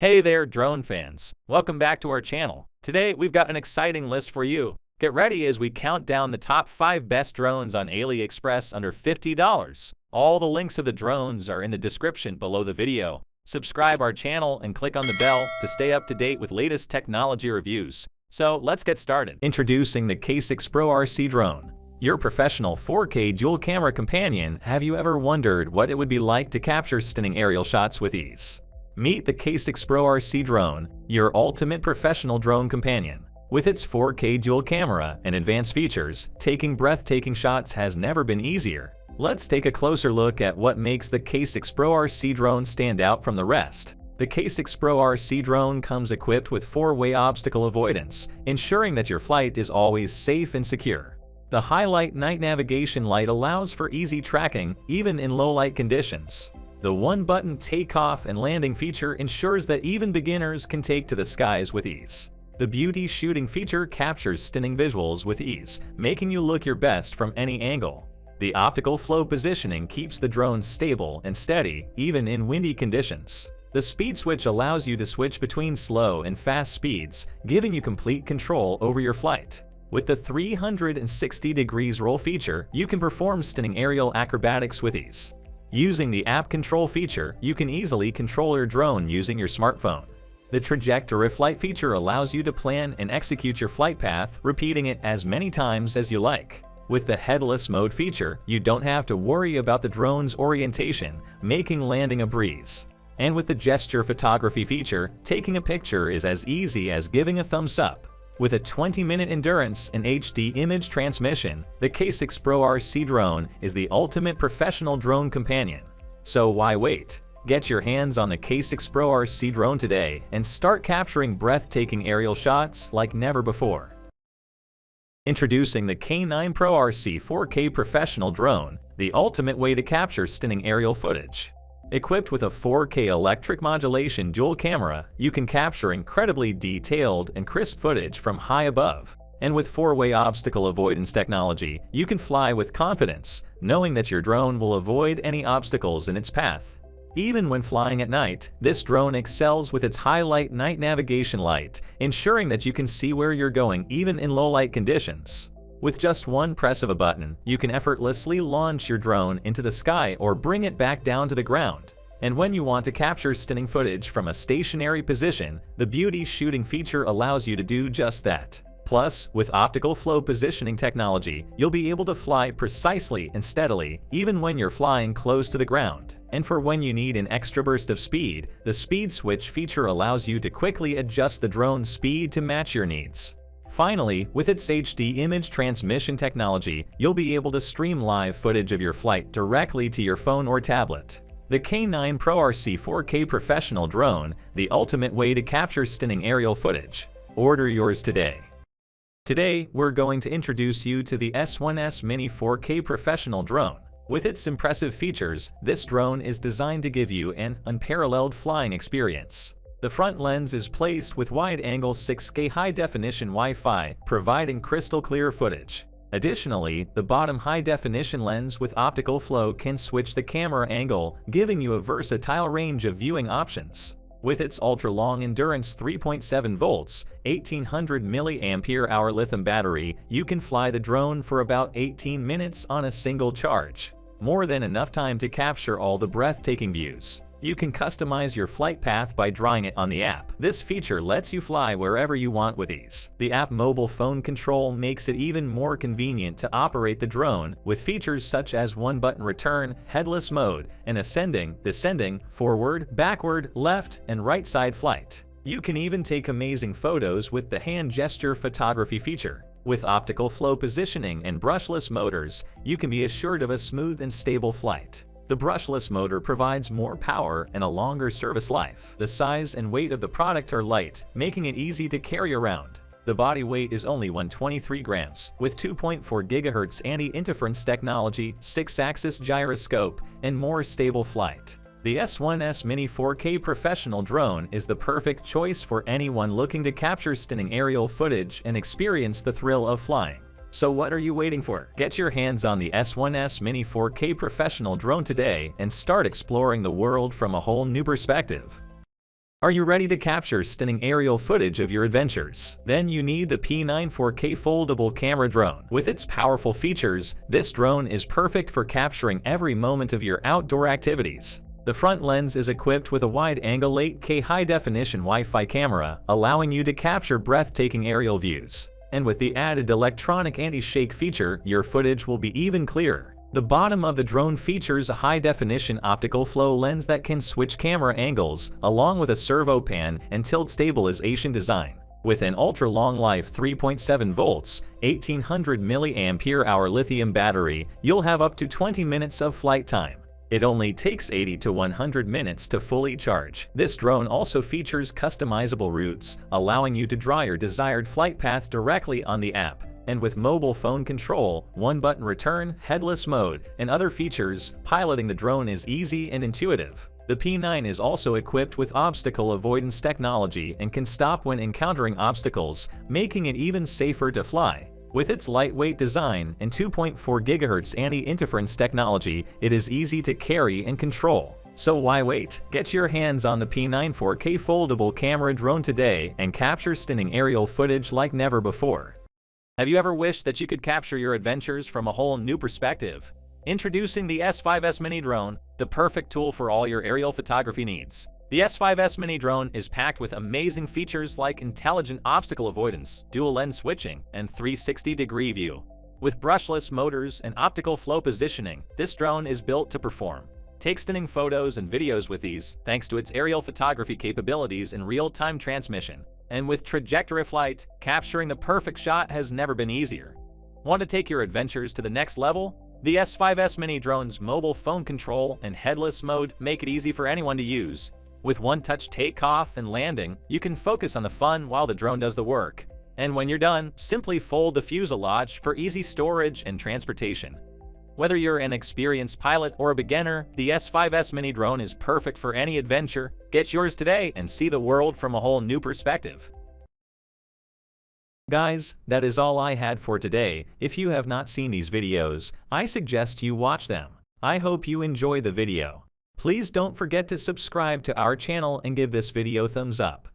Hey there, drone fans. Welcome back to our channel. Today, we've got an exciting list for you. Get ready as we count down the top 5 best drones on Aliexpress under $50. All the links of the drones are in the description below the video. Subscribe our channel and click on the bell to stay up to date with latest technology reviews. So let's get started. Introducing the K6 Pro RC drone. Your professional 4K dual camera companion. Have you ever wondered what it would be like to capture stunning aerial shots with ease? Meet the K6 Pro RC drone, your ultimate professional drone companion. With its 4K dual camera and advanced features, taking breathtaking shots has never been easier. Let's take a closer look at what makes the K6 Pro RC drone stand out from the rest. The K6 Pro RC drone comes equipped with 4-way obstacle avoidance, ensuring that your flight is always safe and secure. The highlight night navigation light allows for easy tracking, even in low-light conditions. The one-button takeoff and landing feature ensures that even beginners can take to the skies with ease. The beauty shooting feature captures stunning visuals with ease, making you look your best from any angle. The optical flow positioning keeps the drone stable and steady, even in windy conditions. The speed switch allows you to switch between slow and fast speeds, giving you complete control over your flight. With the 360 degrees roll feature, you can perform stunning aerial acrobatics with ease. Using the app control feature, you can easily control your drone using your smartphone. The trajectory flight feature allows you to plan and execute your flight path, repeating it as many times as you like. With the headless mode feature, you don't have to worry about the drone's orientation, making landing a breeze. And with the gesture photography feature, taking a picture is as easy as giving a thumbs up. With a 20-minute endurance and HD image transmission, the K6 Pro RC drone is the ultimate professional drone companion. So why wait? Get your hands on the K6 Pro RC drone today and start capturing breathtaking aerial shots like never before. Introducing the K9 Pro RC 4K professional drone, the ultimate way to capture stunning aerial footage. Equipped with a 4K electric modulation dual camera, you can capture incredibly detailed and crisp footage from high above. And with 4-way obstacle avoidance technology, you can fly with confidence, knowing that your drone will avoid any obstacles in its path. Even when flying at night, this drone excels with its highlight night navigation light, ensuring that you can see where you're going even in low-light conditions. With just one press of a button, you can effortlessly launch your drone into the sky or bring it back down to the ground. And when you want to capture stunning footage from a stationary position, the beauty shooting feature allows you to do just that. Plus, with optical flow positioning technology, you'll be able to fly precisely and steadily, even when you're flying close to the ground. And for when you need an extra burst of speed, the speed switch feature allows you to quickly adjust the drone's speed to match your needs. Finally, with its HD image transmission technology, you'll be able to stream live footage of your flight directly to your phone or tablet. The K9 Pro RC 4K professional drone, the ultimate way to capture stunning aerial footage. Order yours today. Today, we're going to introduce you to the S1S Mini 4K professional drone. With its impressive features, this drone is designed to give you an unparalleled flying experience. The front lens is placed with wide-angle 6K high-definition Wi-Fi, providing crystal-clear footage. Additionally, the bottom high-definition lens with optical flow can switch the camera angle, giving you a versatile range of viewing options. With its ultra-long endurance 3.7 volts, 1800 mAh lithium battery, you can fly the drone for about 18 minutes on a single charge. More than enough time to capture all the breathtaking views. You can customize your flight path by drawing it on the app. This feature lets you fly wherever you want with ease. The app mobile phone control makes it even more convenient to operate the drone, with features such as one-button return, headless mode, and ascending, descending, forward, backward, left, and right side flight. You can even take amazing photos with the hand gesture photography feature. With optical flow positioning and brushless motors, you can be assured of a smooth and stable flight. The brushless motor provides more power and a longer service life. The size and weight of the product are light, making it easy to carry around. The body weight is only 123 grams, with 2.4 GHz anti-interference technology, 6-axis gyroscope, and more stable flight. The S1S Mini 4K professional drone is the perfect choice for anyone looking to capture stunning aerial footage and experience the thrill of flying. So what are you waiting for? Get your hands on the S1S Mini 4K professional drone today and start exploring the world from a whole new perspective. Are you ready to capture stunning aerial footage of your adventures? Then you need the P9 4K foldable camera drone. With its powerful features, this drone is perfect for capturing every moment of your outdoor activities. The front lens is equipped with a wide-angle 8K high-definition Wi-Fi camera, allowing you to capture breathtaking aerial views. And with the added electronic anti-shake feature, your footage will be even clearer. The bottom of the drone features a high-definition optical flow lens that can switch camera angles, along with a servo pan and tilt stabilization design. With an ultra-long life 3.7 volts, 1800 mAh lithium battery, you'll have up to 20 minutes of flight time. It only takes 80 to 100 minutes to fully charge. This drone also features customizable routes, allowing you to draw your desired flight path directly on the app. And with mobile phone control, one-button return, headless mode, and other features, piloting the drone is easy and intuitive. The P9 is also equipped with obstacle avoidance technology and can stop when encountering obstacles, making it even safer to fly. With its lightweight design and 2.4 GHz anti-interference technology, it is easy to carry and control. So why wait? Get your hands on the P9 4K foldable camera drone today and capture stunning aerial footage like never before. Have you ever wished that you could capture your adventures from a whole new perspective? Introducing the S5S Mini Drone, the perfect tool for all your aerial photography needs. The S5S Mini Drone is packed with amazing features like intelligent obstacle avoidance, dual lens switching, and 360-degree view. With brushless motors and optical flow positioning, this drone is built to perform. Take stunning photos and videos with ease, thanks to its aerial photography capabilities and real-time transmission. And with trajectory flight, capturing the perfect shot has never been easier. Want to take your adventures to the next level? The S5S Mini Drone's mobile phone control and headless mode make it easy for anyone to use. With one-touch takeoff and landing, you can focus on the fun while the drone does the work. And when you're done, simply fold the fuselage for easy storage and transportation. Whether you're an experienced pilot or a beginner, the S5S Mini Drone is perfect for any adventure. Get yours today and see the world from a whole new perspective. Guys, that is all I had for today. If you have not seen these videos, I suggest you watch them. I hope you enjoy the video. Please don't forget to subscribe to our channel and give this video thumbs up.